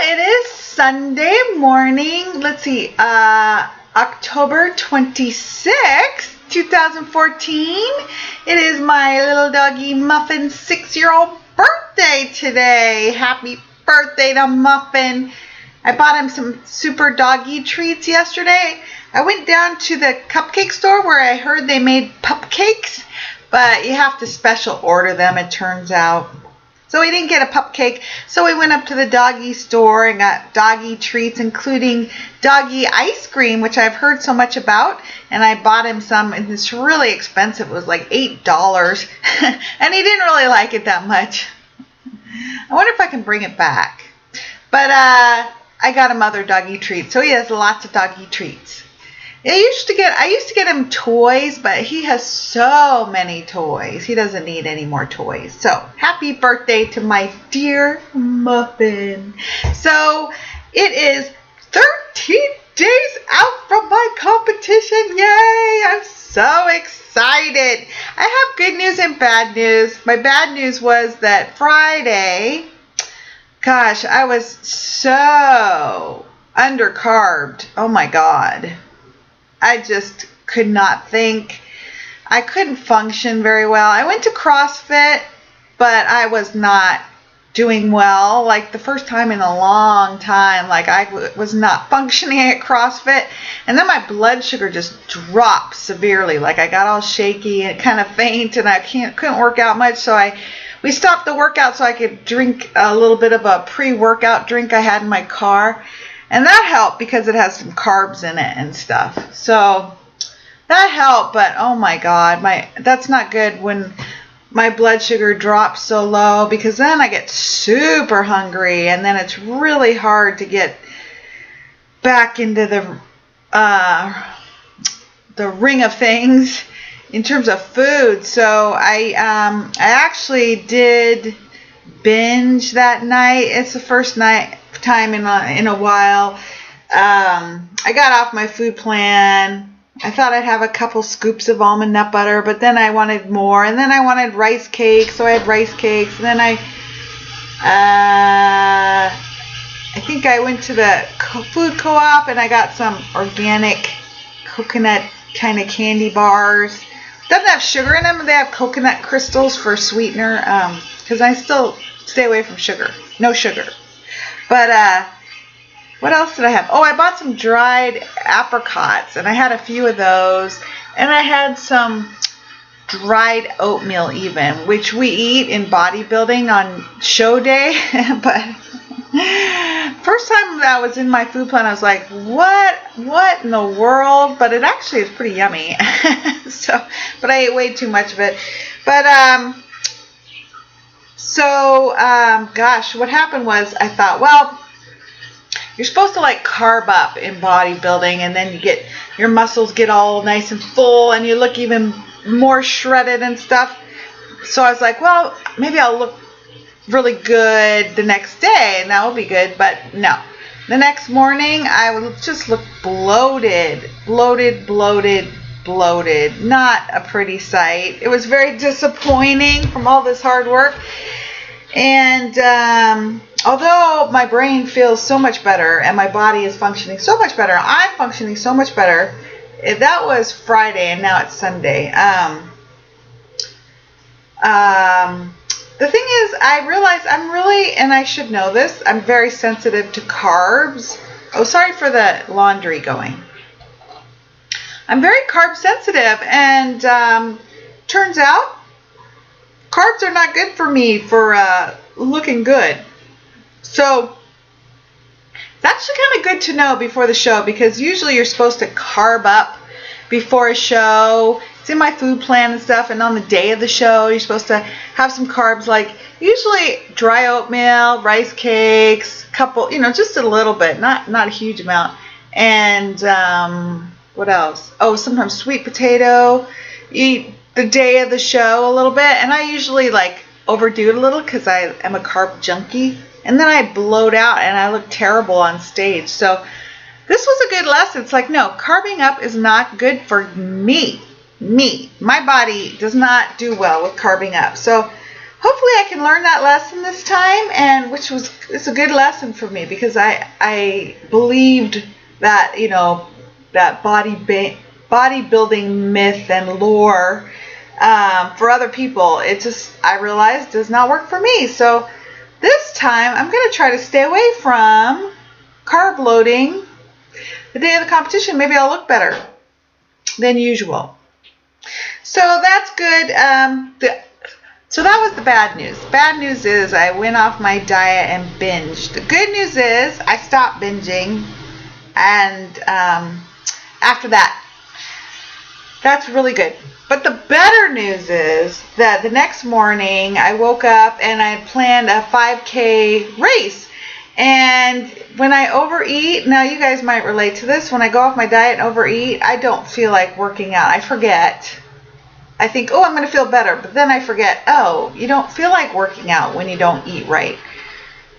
it is Sunday morning. Let's see, October 26th, 2014. It is my little doggy Muffin's 6-year-old birthday today. Happy birthday to Muffin. I bought him some super doggy treats yesterday. I went down to the cupcake store where I heard they made cupcakes, but you have to special order them, it turns out. So we didn't get a cupcake, so we went up to the doggy store and got doggy treats, including doggy ice cream, which I've heard so much about, and I bought him some, and it's really expensive. It was like $8, and he didn't really like it that much. I wonder if I can bring it back. But I got him other doggy treats, so he has lots of doggy treats. I used to get him toys, but he has so many toys. He doesn't need any more toys. So, happy birthday to my dear Muffin. So, it is 13 days out from my competition. Yay! I'm so excited. I have good news and bad news. My bad news was that Friday, gosh, I was so undercarbed. Oh my God. I just could not think. I couldn't function very well. I went to CrossFit, but I was not doing well. Like the first time in a long time, like I was not functioning at CrossFit. And then my blood sugar just dropped severely. Like I got all shaky and kind of faint, and I couldn't work out much. So we stopped the workout so I could drink a little bit of a pre-workout drink I had in my car. And that helped because it has some carbs in it and stuff. So that helped, but oh my God, that's not good when my blood sugar drops so low, because then I get super hungry, and then it's really hard to get back into the ring of things in terms of food. So I actually did binge that night. It's the first time in a while. I got off my food plan. I thought I'd have a couple scoops of almond nut butter, but then I wanted more, and then I wanted rice cakes, so I had rice cakes, and then I think I went to the food co-op and I got some organic coconut kind of candy bars. Doesn't have sugar in them. They have coconut crystals for sweetener, because I still stay away from sugar. No sugar. But what else did I have? Oh, I bought some dried apricots, and I had a few of those. And I had some dried oatmeal even, which we eat in bodybuilding on show day. But first time that was in my food plan, I was like, what in the world? But it actually is pretty yummy. But I ate way too much of it. But gosh, what happened was I thought, well, you're supposed to like carb up in bodybuilding, and then your muscles get all nice and full, and you look even more shredded and stuff. So I was like, well, maybe I'll look really good the next day, and that will be good. But no. The next morning, I would just look bloated. Not a pretty sight. It was very disappointing from all this hard work. And although my brain feels so much better and my body is functioning so much better, I'm functioning so much better. That was Friday, and now it's Sunday. The thing is, I realize I'm really, and I should know this, I'm very sensitive to carbs. Oh, sorry for the laundry going. I'm very carb sensitive, and turns out carbs are not good for me for looking good. So it's actually kind of good to know before the show, because usually you're supposed to carb up before a show. It's in my food plan and stuff, and on the day of the show you're supposed to have some carbs, like usually dry oatmeal, rice cakes, couple, just a little bit, not a huge amount. And what else? Oh, sometimes sweet potato. Eat the day of the show a little bit, and I usually like overdo it a little because I am a carb junkie, and then I bloat out and I look terrible on stage. So this was a good lesson. It's like, no, carbing up is not good for me. My body does not do well with carbing up. So hopefully I can learn that lesson this time, and it's a good lesson for me, because I believed that, that bodybuilding myth and lore for other people. I realized does not work for me. So this time I'm going to try to stay away from carb loading the day of the competition. Maybe I'll look better than usual. So that's good. So that was the bad news. Bad news is I went off my diet and binged. The good news is I stopped binging, and after that, that's really good. But the better news is that the next morning I woke up and I planned a 5K race. And when I overeat, now you guys might relate to this, when I go off my diet and overeat, I don't feel like working out. I forget. I think, oh, I'm going to feel better. But then I forget, oh, you don't feel like working out when you don't eat right.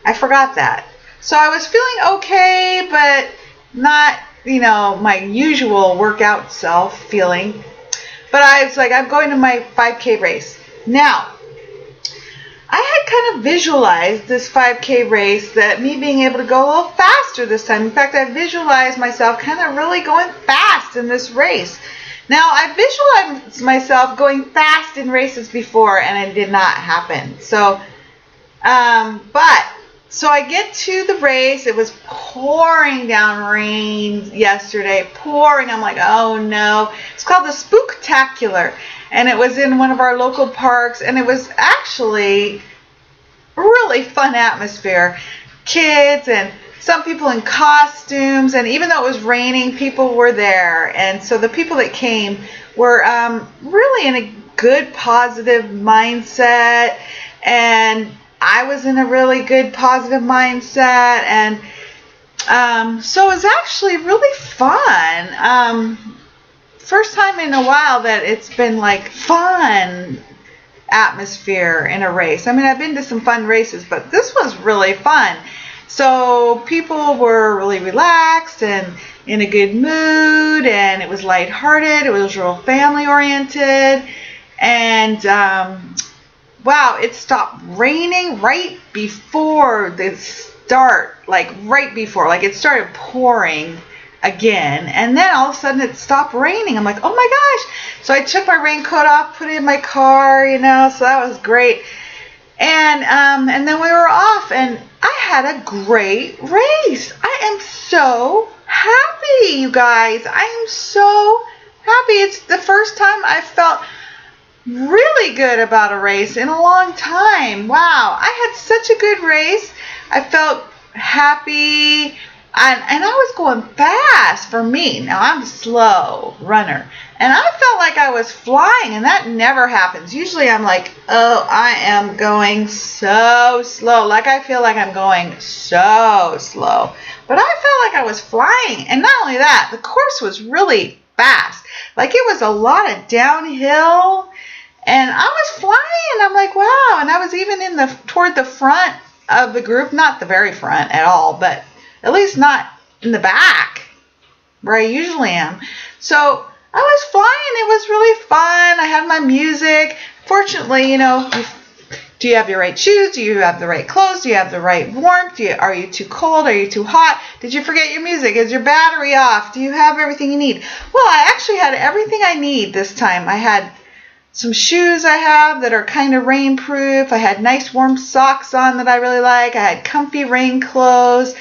I forgot that. So I was feeling okay, but not, my usual workout self feeling. But I was like, I'm going to my 5K race. Now, I had kind of visualized this 5K race, that me being able to go a little faster this time. In fact, I visualized myself kind of really going fast in this race. Now, I visualized myself going fast in races before, and it did not happen. So, so I get to the race. It was pouring down rain yesterday, pouring. I'm like, oh no. It's called the Spooktacular, and it was in one of our local parks, and it was actually a really fun atmosphere. Kids and some people in costumes, and even though it was raining, people were there. And so the people that came were really in a good, positive mindset, and I was in a really good, positive mindset, and so it was actually really fun. First time in a while that it's been like fun atmosphere in a race. I mean, I've been to some fun races, but this was really fun. So people were really relaxed and in a good mood, and it was lighthearted. It was real family oriented, and wow, it stopped raining right before the start, like it started pouring again, and then all of a sudden it stopped raining. I'm like, oh my gosh. So I took my raincoat off, put it in my car, so that was great. And then we were off, and I had a great race. I am so happy, you guys. I am so happy. It's the first time I felt really good about a race in a long time. Wow, I had such a good race. I felt happy, and I was going fast for me. Now, I'm a slow runner, and I felt like I was flying, and that never happens. Usually I'm like, oh, I am going so slow. Like, I feel like I'm going so slow. But I felt like I was flying, and not only that, the course was really fast. Like, it was a lot of downhill, and I was flying, and I'm like, wow. And I was even toward the front of the group, not the very front at all, but at least not in the back where I usually am. So I was flying. It was really fun. I had my music. Fortunately, do you have your right shoes? Do you have the right clothes? Do you have the right warmth? Are you too cold? Are you too hot? Did you forget your music? Is your battery off? Do you have everything you need? Well, I actually had everything I need this time. I had some shoes I have that are kind of rainproof. I had nice warm socks on that I really like. I had comfy rain clothes.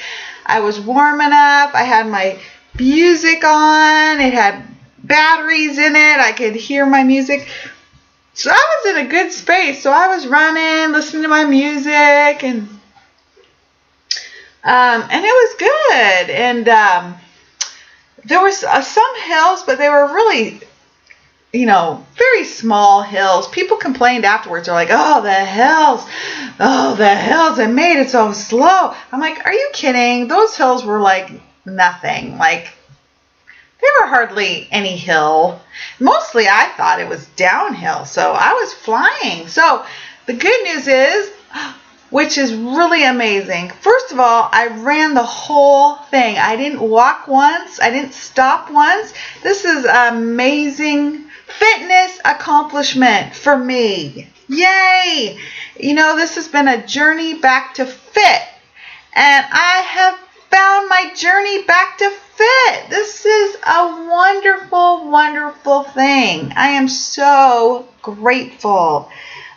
I was warm enough. I had my music on. It had batteries in it. I could hear my music. So I was in a good space. So I was running, listening to my music, and it was good. And there was some hills, but they were really, very small hills. People complained afterwards. They're like, oh, the hills, I made it so slow. I'm like, are you kidding? Those hills were like nothing. Like, they were hardly any hill. Mostly I thought it was downhill. So I was flying. So the good news is, which is really amazing. First of all, I ran the whole thing. I didn't walk once. I didn't stop once. This is amazing fitness accomplishment for me. Yay! You know, this has been a journey back to fit. And I have found my journey back to fit. This is a wonderful, wonderful thing. I am so grateful.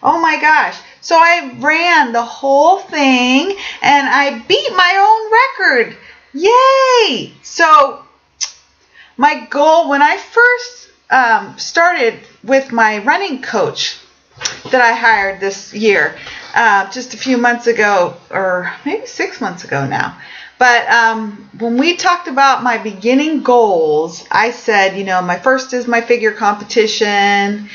Oh my gosh. So I ran the whole thing and I beat my own record. Yay! So my goal when I first started with my running coach that I hired this year, just a few months ago, or maybe 6 months ago now. But when we talked about my beginning goals, I said, you know, my first is my figure competition,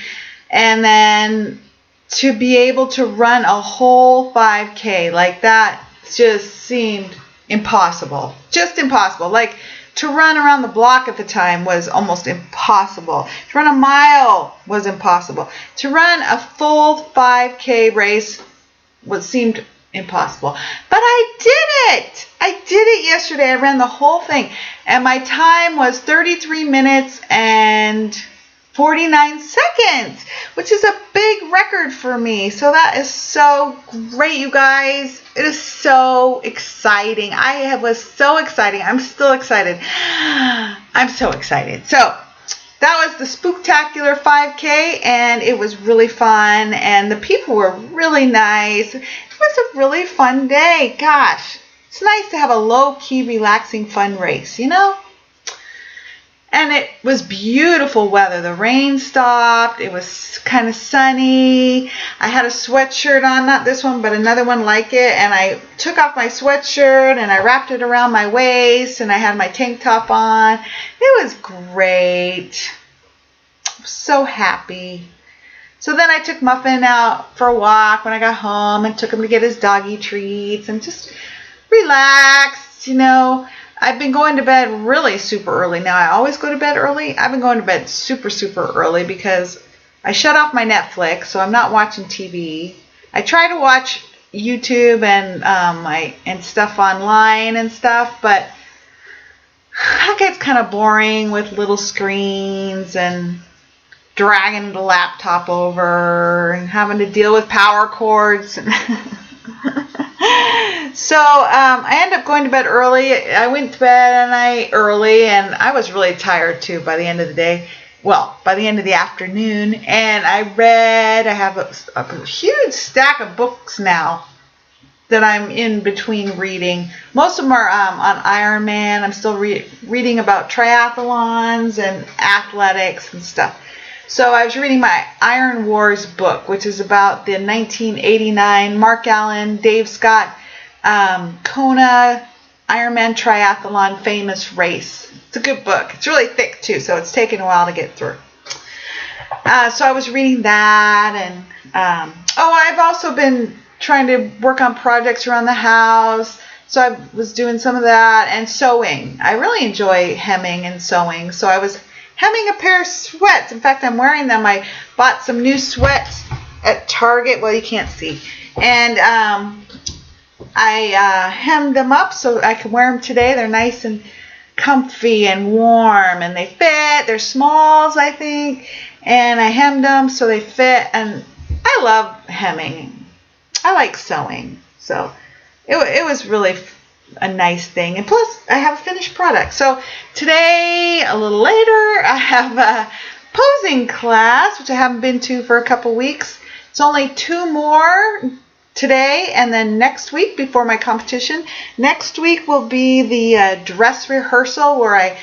and then to be able to run a whole 5K, like that just seemed impossible. Just impossible. Like, to run around the block at the time was almost impossible. To run a mile was impossible. To run a full 5K race seemed impossible. But I did it! I did it yesterday. I ran the whole thing. And my time was 33 minutes and 49 seconds, which is a big record for me. So that is so great, you guys. It is so exciting. I was so exciting. I'm still excited. I'm so excited. So that was the Spooktacular 5K, and it was really fun, and the people were really nice. It was a really fun day. Gosh, it's nice to have a low-key, relaxing, fun race, you know? And it was beautiful weather. The rain stopped. It was kind of sunny. I had a sweatshirt on, not this one, but another one like it. And I took off my sweatshirt and I wrapped it around my waist and I had my tank top on. It was great. I was so happy. So then I took Muffin out for a walk when I got home and took him to get his doggy treats and just relaxed, you know. I've been going to bed really super early. Now, I always go to bed early. I've been going to bed super, super early because I shut off my Netflix, so I'm not watching TV. I try to watch YouTube and stuff online and stuff, but that gets kind of boring with little screens and dragging the laptop over and having to deal with power cords. So I ended up going to bed early. I went to bed early, and I was really tired too by the end of the day. Well, by the end of the afternoon, and I read. I have a huge stack of books now that I'm in between reading. Most of them are on Ironman. I'm still reading about triathlons and athletics and stuff. So I was reading my Iron Wars book, which is about the 1989 Mark Allen, Dave Scott, Kona Ironman triathlon famous race. It's a good book. It's really thick too, so it's taken a while to get through. So I was reading that, and I've also been trying to work on projects around the house. So I was doing some of that, and sewing. I really enjoy hemming and sewing. So I was hemming a pair of sweats. In fact, I'm wearing them. I bought some new sweats at Target. Well, you can't see. And I hemmed them up so I can wear them today. They're nice and comfy and warm, and they fit. They're smalls, I think. And I hemmed them so they fit. And I love hemming. I like sewing. So it was really a nice thing. And plus, I have a finished product. So today, a little later, I have a posing class, which I haven't been to for a couple weeks. It's only 2 more today, and then next week before my competition. Next week will be the dress rehearsal, where I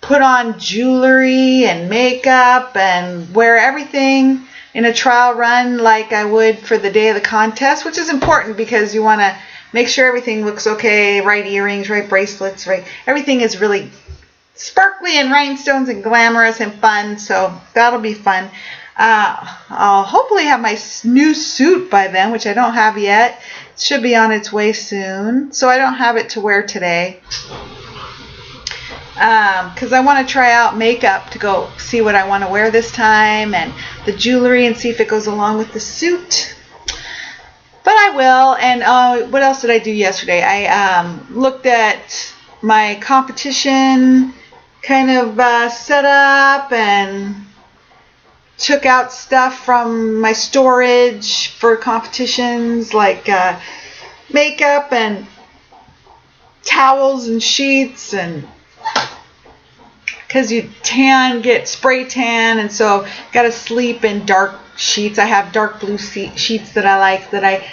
put on jewelry and makeup and wear everything in a trial run like I would for the day of the contest, which is important because you want to make sure everything looks okay, right earrings, right bracelets, right. Everything is really sparkly and rhinestones and glamorous and fun, so that'll be fun. I'll hopefully have my new suit by then, which I don't have yet. It should be on its way soon, so I don't have it to wear today. Because I want to try out makeup to go see what I want to wear this time, and the jewelry, and see if it goes along with the suit. But I will. And what else did I do yesterday? I looked at my competition kind of setup and took out stuff from my storage for competitions, like makeup and towels and sheets, and because you get spray tan, and so got to sleep in dark sheets. I have dark blue sheets that I like, that I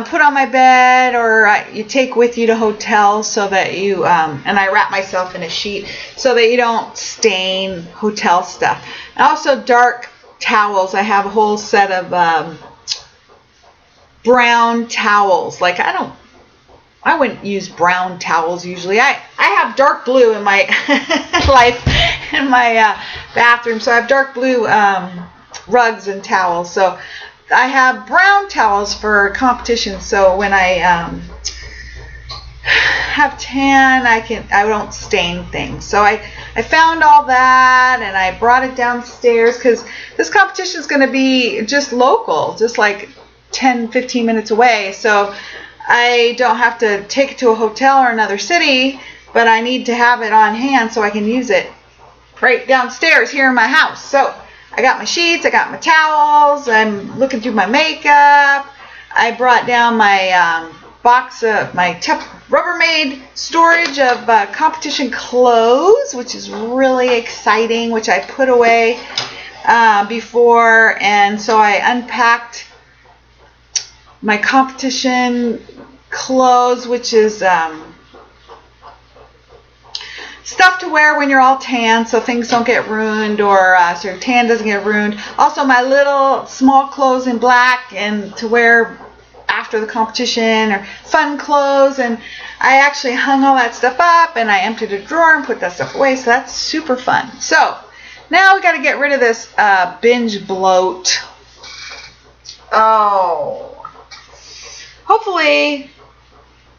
put on my bed, or you take with you to hotels, so that you and I wrap myself in a sheet so that you don't stain hotel stuff. And also dark towels. I have a whole set of brown towels. Like I wouldn't use brown towels usually. I have dark blue in my life, in my bathroom, so I have dark blue rugs and towels. So I have brown towels for competition, so when I have tan, I don't stain things. So I found all that, and I brought it downstairs, because this competition is going to be just local, just like 10-15 minutes away. So I don't have to take it to a hotel or another city, but I need to have it on hand so I can use it right downstairs here in my house. So I got my sheets, I got my towels, I'm looking through my makeup. I brought down my box of my Rubbermaid storage of competition clothes, which is really exciting, which I put away before. And so I unpacked my competition clothes, which is stuff to wear when you're all tan, so things don't get ruined, or so your tan doesn't get ruined. Also my little small clothes in black, and to wear after the competition, or fun clothes. And I actually hung all that stuff up, and I emptied a drawer and put that stuff away, so that's super fun. So now we got to get rid of this binge bloat. Oh, hopefully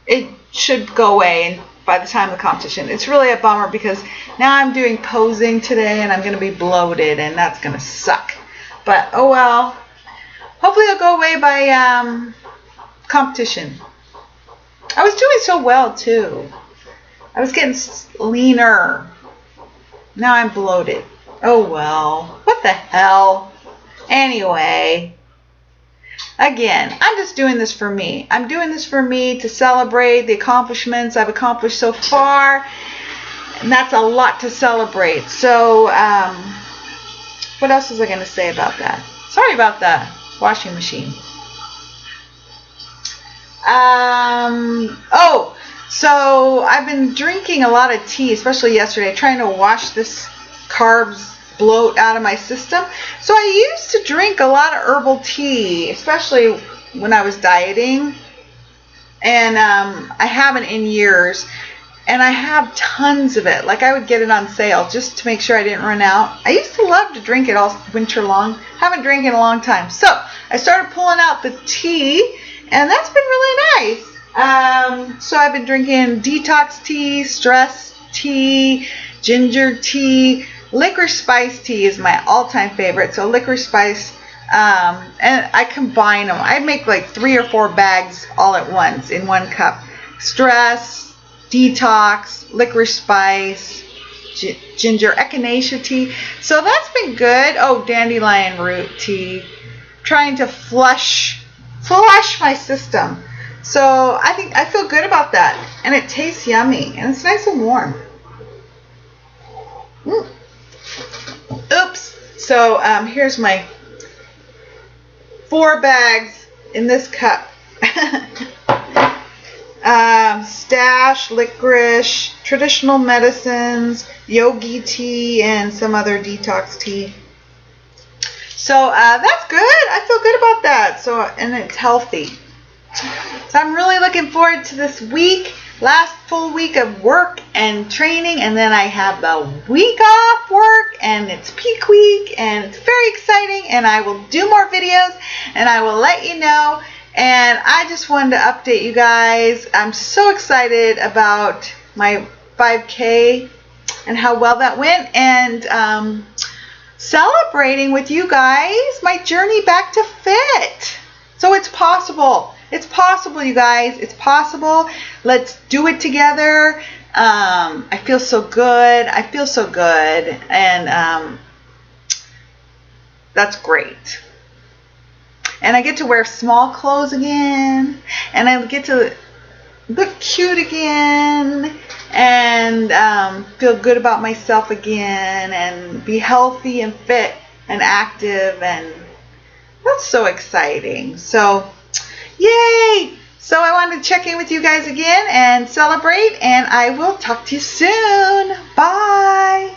it should go away by the time of the competition. It's really a bummer, because now I'm doing posing today, and I'm going to be bloated, and that's going to suck. But oh well. Hopefully it'll go away by competition. I was doing so well too. I was getting leaner. Now I'm bloated. Oh well. What the hell? Anyway. Again, I'm just doing this for me. I'm doing this for me to celebrate the accomplishments I've accomplished so far. And that's a lot to celebrate. So, what else was I going to say about that? Sorry about the washing machine. Oh, so I've been drinking a lot of tea, especially yesterday, trying to wash this carbs bloat out of my system. So I used to drink a lot of herbal tea, especially when I was dieting, and I haven't in years, and I have tons of it. Like I would get it on sale just to make sure I didn't run out. I used to love to drink it all winter long. Haven't drank it in a long time. So I started pulling out the tea, and that's been really nice. So I've been drinking detox tea, stress tea, ginger tea. Licorice spice tea is my all-time favorite. So licorice spice, and I combine them. I make like 3 or 4 bags all at once in one cup. Stress, detox, licorice spice, ginger, echinacea tea. So that's been good. Oh, dandelion root tea. Trying to flush my system. So I feel good about that, and it tastes yummy, and it's nice and warm. Oops. So here's my 4 bags in this cup. Stash, licorice, traditional medicines, yogi tea, and some other detox tea. So that's good. I feel good about that. So, and it's healthy. So I'm really looking forward to this week. Last full week of work and training, and then I have the week off work, and it's peak week, and it's very exciting, and I will do more videos, and I will let you know. And I just wanted to update you guys. I'm so excited about my 5K and how well that went, and celebrating with you guys my journey back to fit. So it's possible. It's possible, you guys. It's possible. Let's do it together. I feel so good. I feel so good. And that's great. And I get to wear small clothes again, and I get to look cute again, and feel good about myself again, and be healthy and fit and active, and that's so exciting. So, yay! So I wanted to check in with you guys again and celebrate, and I will talk to you soon. Bye!